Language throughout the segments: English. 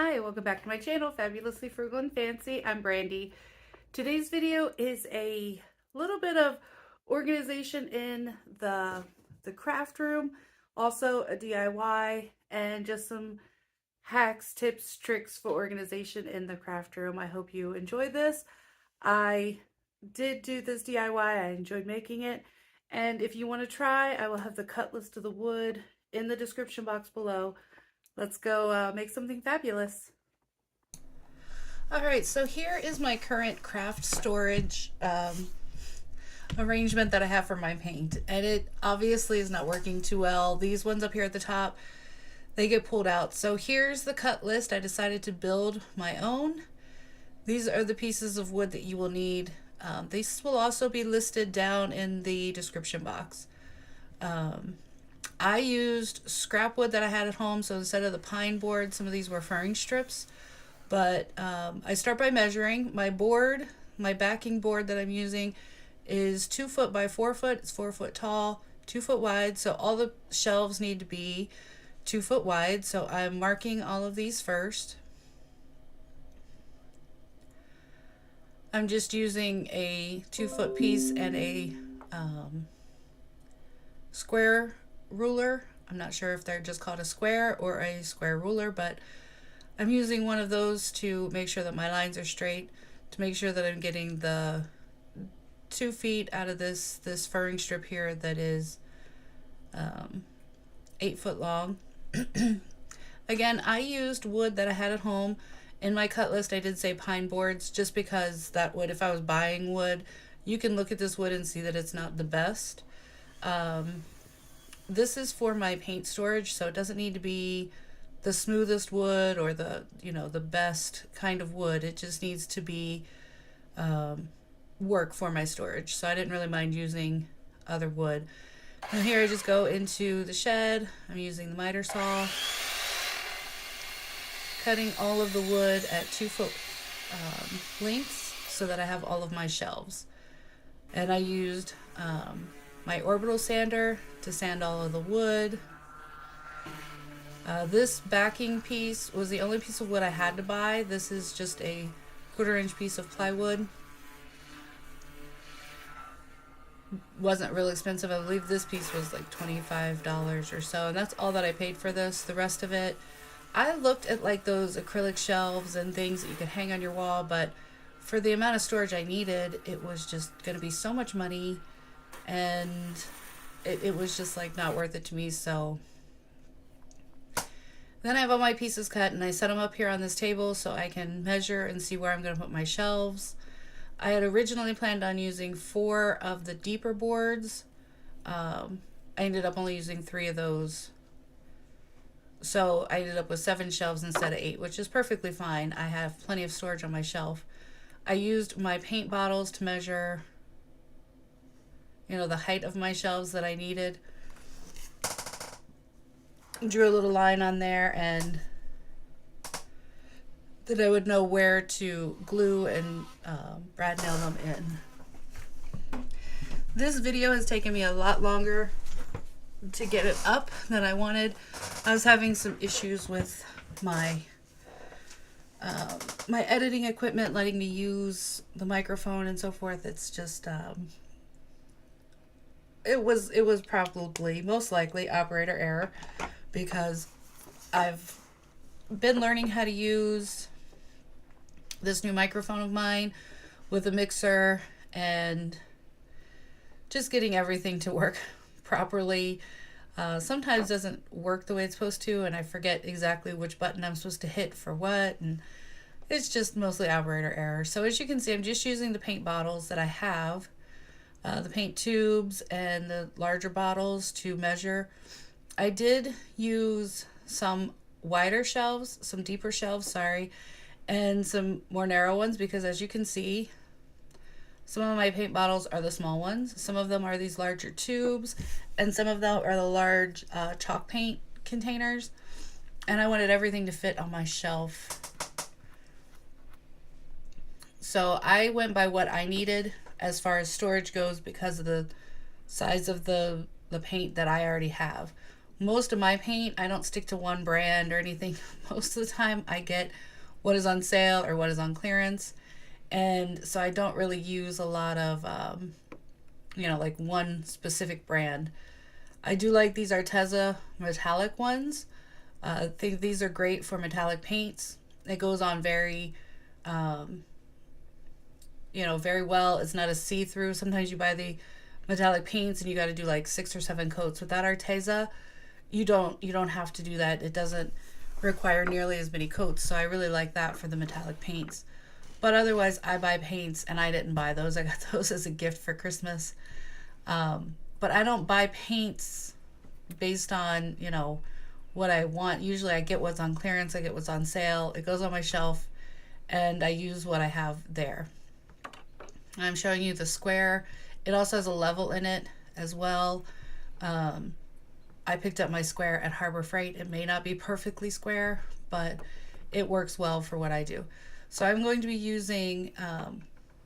Hi, welcome back to my channel, Fabulously Frugal and Fancy. I'm Brandy. Today's video is a little bit of organization in the craft room, also a DIY, and just some hacks, tips, tricks for organization in the craft room. I hope you enjoy this. I did do this DIY. I enjoyed making it. And if you want to try, I will have the cut list of the wood in the description box below. Let's go make something fabulous. All right, so here is my current craft storage arrangement that I have for my paint. And it obviously is not working too well. These ones up here at the top, they get pulled out. So here's the cut list. I decided to build my own. These are the pieces of wood that you will need. These will also be listed down in the description box. I used scrap wood that I had at home, so instead of the pine board, some of these were furring strips. But I start by measuring. My board, my backing board that I'm using is 2 foot by 4 foot. It's 4 foot tall, 2 foot wide, so all the shelves need to be 2 foot wide. So I'm marking all of these first. I'm just using a 2 foot piece and a square ruler. I'm not sure if they're just called a square or a square ruler, but I'm using one of those to make sure that my lines are straight, to make sure that I'm getting the 2 feet out of this furring strip here that is 8 foot long. Again, I used wood that I had at home. In my cut list, I did say pine boards, just because that wood, if I was buying wood, you can look at this wood and see that it's not the best. This is for my paint storage, so it doesn't need to be the smoothest wood or the best kind of wood. It just needs to be work for my storage. So I didn't really mind using other wood. And here I just go into the shed. I'm using the miter saw, cutting all of the wood at 2 foot lengths so that I have all of my shelves. And I used my orbital sander to sand all of the wood. This backing piece was the only piece of wood I had to buy. This is just a 1/4 inch piece of plywood. Wasn't real expensive. I believe this piece was like $25 or so, and that's all that I paid for this. The rest of it, I looked at like those acrylic shelves and things that you could hang on your wall, but for the amount of storage I needed, it was just going to be so much money, and it was just like not worth it to me. So then I have all my pieces cut and I set them up here on this table so I can measure and see where I'm going to put my shelves. I had originally planned on using 4 of the deeper boards. I ended up only using 3 of those. So I ended up with 7 shelves instead of 8, which is perfectly fine. I have plenty of storage on my shelf. I used my paint bottles to measure, the height of my shelves that I needed. Drew a little line on there, and that I would know where to glue and brad nail them in. This video has taken me a lot longer to get it up than I wanted. I was having some issues with my my editing equipment, letting me use the microphone and so forth. It's just it was probably most likely operator error, because I've been learning how to use this new microphone of mine with a mixer and just getting everything to work properly. Sometimes doesn't work the way it's supposed to, and I forget exactly which button I'm supposed to hit for what, and it's just mostly operator error. So as you can see, I'm just using the paint bottles that I have, the paint tubes and the larger bottles to measure. I did use some wider shelves, some deeper shelves, sorry, and some more narrow ones, because as you can see, some of my paint bottles are the small ones. Some of them are these larger tubes, and some of them are the large chalk paint containers. And I wanted everything to fit on my shelf. So I went by what I needed as far as storage goes, because of the size of the paint that I already have. most of my paint, I don't stick to one brand or anything. Most of the time I get what is on sale or what is on clearance. And so I don't really use a lot of, like one specific brand. I do like these Arteza metallic ones. I think these are great for metallic paints. It goes on very, very well. It's not a see-through. Sometimes you buy the metallic paints and you got to do like 6 or 7 coats. With that Arteza, you don't have to do that. It doesn't require nearly as many coats. So I really like that for the metallic paints. But otherwise, I buy paints, and I didn't buy those. I got those as a gift for Christmas. But I don't buy paints based on, what I want. Usually I get what's on clearance, I get what's on sale. It goes on my shelf, and I use what I have there. I'm showing you the square. It also has a level in it as well. I picked up my square at Harbor Freight. It may not be perfectly square, but it works well for what I do. So I'm going to be using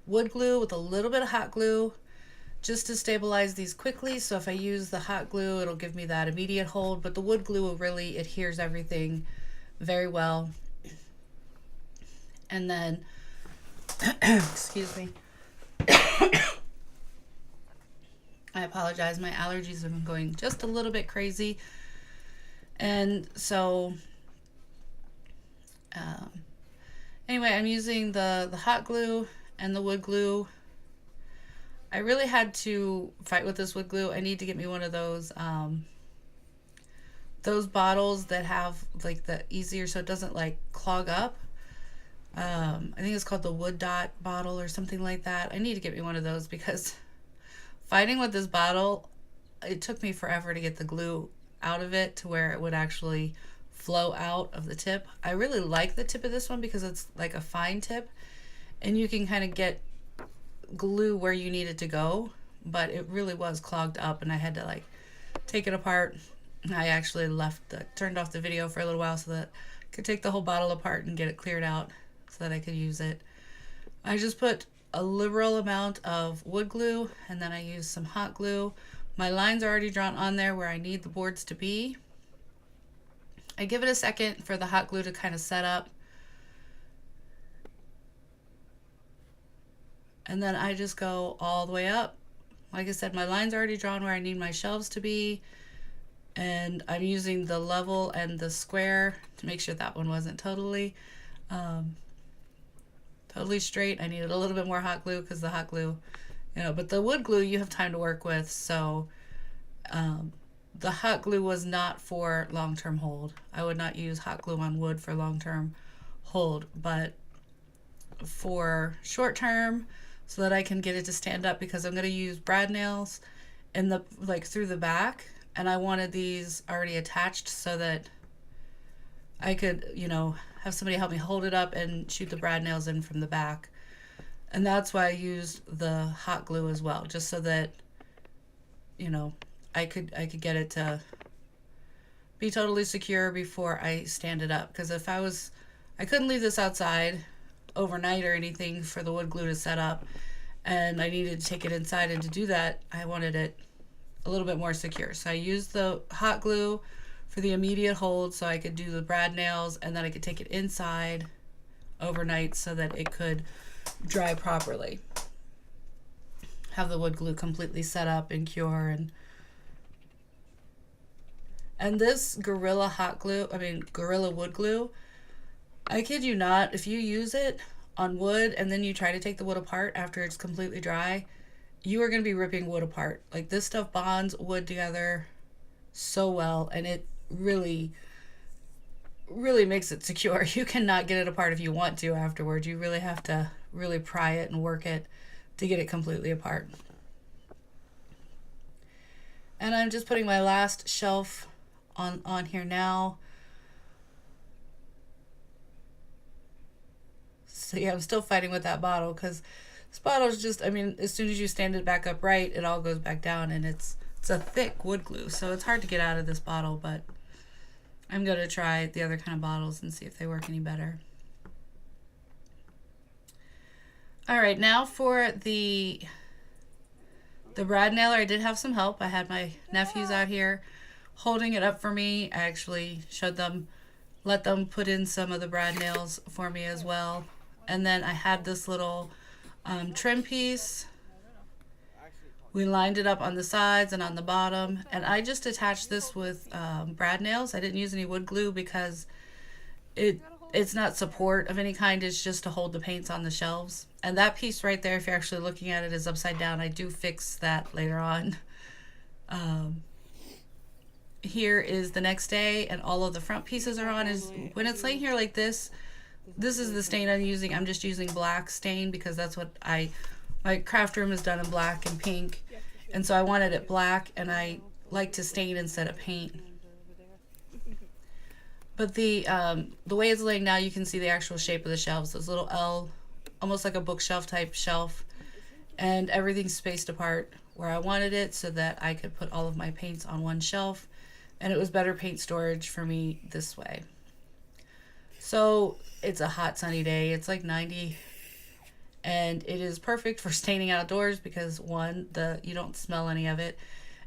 wood glue with a little bit of hot glue just to stabilize these quickly. So if I use the hot glue, it'll give me that immediate hold, but the wood glue really adheres everything very well. And then, excuse me. I apologize, my allergies have been going just a little bit crazy. And so, anyway, I'm using the hot glue and the wood glue. I really had to fight with this wood glue. I need to get me one of those bottles that have like the easier, so it doesn't like clog up. I think it's called the Wood Dot bottle or something like that. I need to get me one of those because fighting with this bottle, it took me forever to get the glue out of it to where it would actually flow out of the tip. I really like the tip of this one because it's like a fine tip and you can kind of get glue where you need it to go, but it really was clogged up and I had to like take it apart. I actually turned off the video for a little while so that I could take the whole bottle apart and get it cleared out so that I could use it. I just put a liberal amount of wood glue and then I used some hot glue. My lines are already drawn on there where I need the boards to be. I give it a second for the hot glue to kind of set up. And then I just go all the way up. Like I said, my line's already drawn where I need my shelves to be. And I'm using the level and the square to make sure that one wasn't totally straight. I needed a little bit more hot glue because the hot glue, but the wood glue you have time to work with. So the hot glue was not for long-term hold. I would not use hot glue on wood for long-term hold, but for short-term, so that I can get it to stand up, because I'm going to use brad nails in the through the back, and I wanted these already attached so that I could, have somebody help me hold it up and shoot the brad nails in from the back. And that's why I used the hot glue as well, just so that, I could get it to be totally secure before I stand it up. Because I couldn't leave this outside overnight or anything for the wood glue to set up, and I needed to take it inside, and to do that I wanted it a little bit more secure. So I used the hot glue for the immediate hold so I could do the brad nails, and then I could take it inside overnight so that it could dry properly. Have the wood glue completely set up and cure. And this Gorilla wood glue, I kid you not, if you use it on wood and then you try to take the wood apart after it's completely dry, you are going to be ripping wood apart. Like, this stuff bonds wood together so well, and it really, really makes it secure. You cannot get it apart if you want to afterwards. You really have to really pry it and work it to get it completely apart. And I'm just putting my last shelf on here now. So yeah, I'm still fighting with that bottle, because this bottle is just, as soon as you stand it back up right, it all goes back down, and it's a thick wood glue, so it's hard to get out of this bottle, but I'm going to try the other kind of bottles and see if they work any better. All right, now for the brad nailer, I did have some help. I had my nephews out here holding it up for me. I actually showed them, let them put in some of the brad nails for me as well. And then I had this little trim piece. We lined it up on the sides and on the bottom, and I just attached this with brad nails. I didn't use any wood glue because it's not support of any kind. It's just to hold the paints on the shelves. And that piece right there, if you're actually looking at it, is upside down. I do fix that later on. Here is the next day, and all of the front pieces are on. Is when it's laying here like this, this is the stain I'm using. I'm just using black stain because that's what my craft room is done in black and pink, and so I wanted it black, and I like to stain instead of paint. But the way it's laying now, you can see the actual shape of the shelves. This little L, almost like a bookshelf type shelf, and everything's spaced apart where I wanted it so that I could put all of my paints on one shelf, and it was better paint storage for me this way. So it's a hot sunny day. It's like 90, and it is perfect for staining outdoors because one, you don't smell any of it,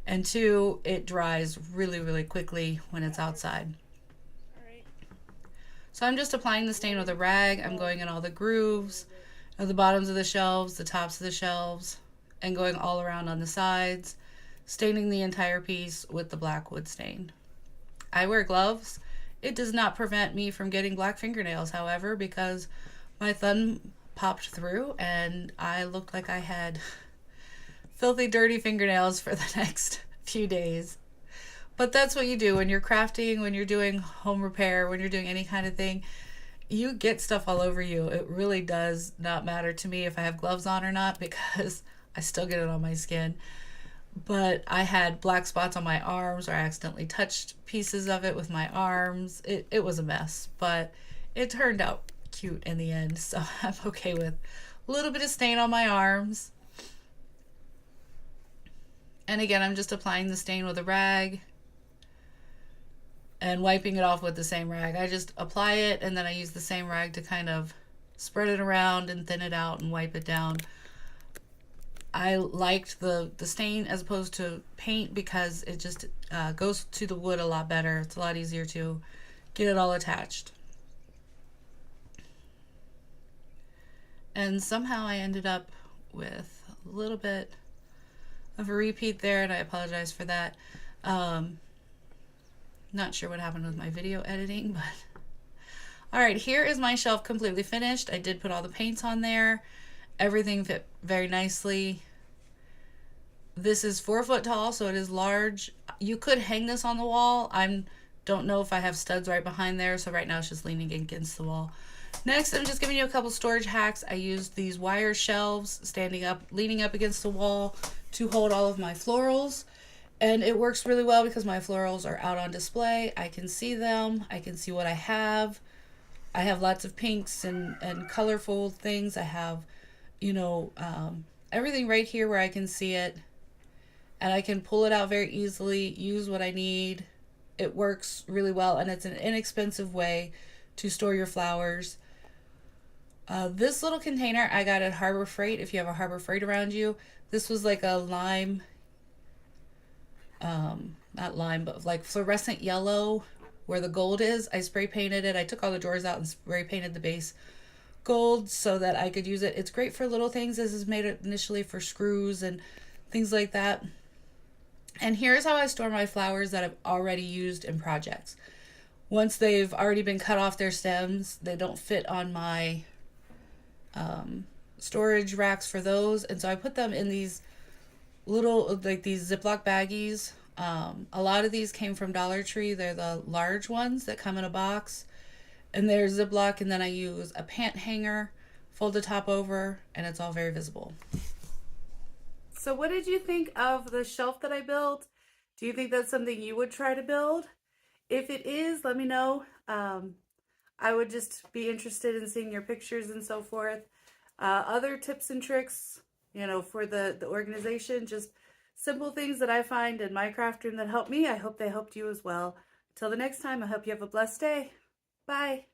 and two, it dries really, really quickly when it's outside. So I'm just applying the stain with a rag. I'm going in all the grooves of the bottoms of the shelves, the tops of the shelves, and going all around on the sides, staining the entire piece with the black wood stain. I wear gloves. It does not prevent me from getting black fingernails, however, because my thumb popped through and I looked like I had filthy, dirty fingernails for the next few days. But that's what you do when you're crafting, when you're doing home repair, when you're doing any kind of thing. You get stuff all over you. It really does not matter to me if I have gloves on or not because I still get it on my skin. But I had black spots on my arms, or I accidentally touched pieces of it with my arms. It was a mess, but it turned out cute in the end, so I'm okay with a little bit of stain on my arms. And again, I'm just applying the stain with a rag and wiping it off with the same rag. I just apply it and then I use the same rag to kind of spread it around and thin it out and wipe it down. I liked the stain as opposed to paint because it just goes to the wood a lot better. It's a lot easier to get it all attached. And somehow I ended up with a little bit of a repeat there, and I apologize for that. Not sure what happened with my video editing, but all right, here is my shelf completely finished. I did put all the paints on there. Everything fit very nicely. This is 4 foot tall, so it is large. You could hang this on the wall. I don't know if I have studs right behind there, so right now it's just leaning against the wall. Next, I'm just giving you a couple storage hacks. I used these wire shelves standing up, leaning up against the wall to hold all of my florals. And it works really well because my florals are out on display. I can see them. I can see what I have. I have lots of pinks and colorful things. I have, everything right here where I can see it. And I can pull it out very easily, use what I need. It works really well, and it's an inexpensive way to store your flowers. This little container I got at Harbor Freight, if you have a Harbor Freight around you. This was like a lime, not lime, but like fluorescent yellow where the gold is. I spray painted it. I took all the drawers out and spray painted the base gold so that I could use it. It's great for little things. This is made initially for screws and things like that. And here's how I store my flowers that I've already used in projects. Once they've already been cut off their stems, they don't fit on my storage racks for those. And so I put them in these little, like these Ziploc baggies. A lot of these came from Dollar Tree. They're the large ones that come in a box. And they're Ziploc, and then I use a pant hanger, fold the top over, and it's all very visible. So what did you think of the shelf that I built? Do you think that's something you would try to build? If it is, let me know. I would just be interested in seeing your pictures and so forth. Other tips and tricks, for the organization, just simple things that I find in my craft room that help me. I hope they helped you as well. Till the next time, I hope you have a blessed day. Bye.